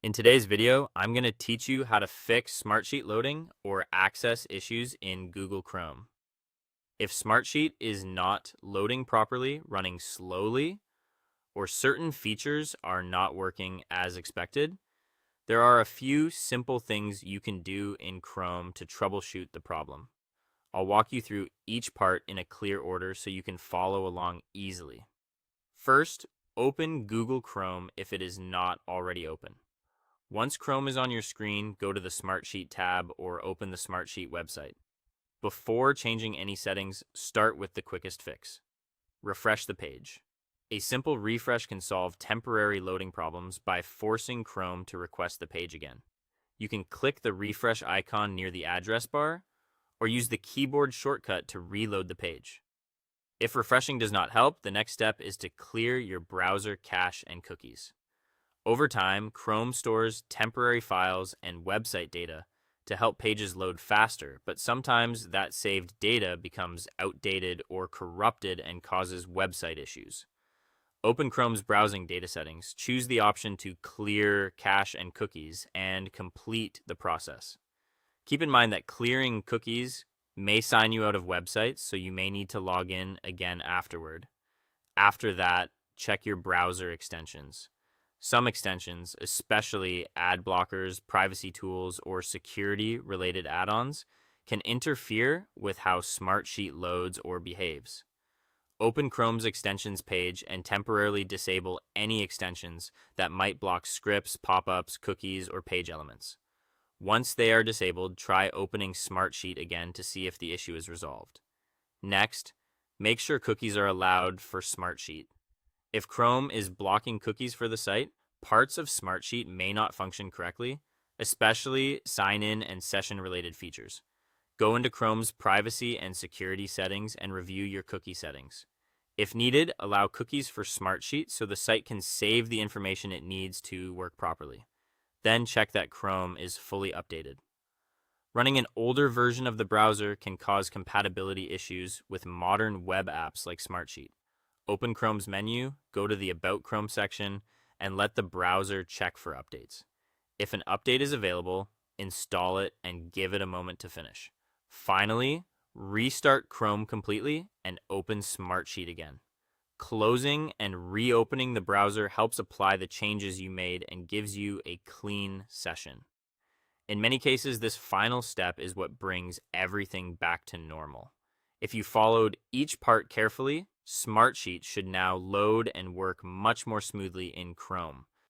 In today's video, I'm going to teach you how to fix Smartsheet loading or access issues in Google Chrome. If Smartsheet is not loading properly, running slowly, or certain features are not working as expected, there are a few simple things you can do in Chrome to troubleshoot the problem. I'll walk you through each part in a clear order so you can follow along easily. First, open Google Chrome if it is not already open. Once Chrome is on your screen, go to the Smartsheet tab or open the Smartsheet website. Before changing any settings, start with the quickest fix. Refresh the page. A simple refresh can solve temporary loading problems by forcing Chrome to request the page again. You can click the refresh icon near the address bar or use the keyboard shortcut to reload the page. If refreshing does not help, the next step is to clear your browser cache and cookies. Over time, Chrome stores temporary files and website data to help pages load faster, but sometimes that saved data becomes outdated or corrupted and causes website issues. Open Chrome's browsing data settings, choose the option to clear cache and cookies, and complete the process. Keep in mind that clearing cookies may sign you out of websites, so you may need to log in again afterward. After that, check your browser extensions. Some extensions, especially ad blockers, privacy tools, or security-related add-ons, can interfere with how Smartsheet loads or behaves. Open Chrome's extensions page and temporarily disable any extensions that might block scripts, pop-ups, cookies, or page elements. Once they are disabled, try opening Smartsheet again to see if the issue is resolved. Next, make sure cookies are allowed for Smartsheet. If Chrome is blocking cookies for the site, parts of Smartsheet may not function correctly, especially sign-in and session-related features. Go into Chrome's privacy and security settings and review your cookie settings. If needed, allow cookies for Smartsheet so the site can save the information it needs to work properly. Then check that Chrome is fully updated. Running an older version of the browser can cause compatibility issues with modern web apps like Smartsheet. Open Chrome's menu, go to the About Chrome section, and let the browser check for updates. If an update is available, install it and give it a moment to finish. Finally, restart Chrome completely and open Smartsheet again. Closing and reopening the browser helps apply the changes you made and gives you a clean session. In many cases, this final step is what brings everything back to normal. If you followed each part carefully, Smartsheet should now load and work much more smoothly in Chrome.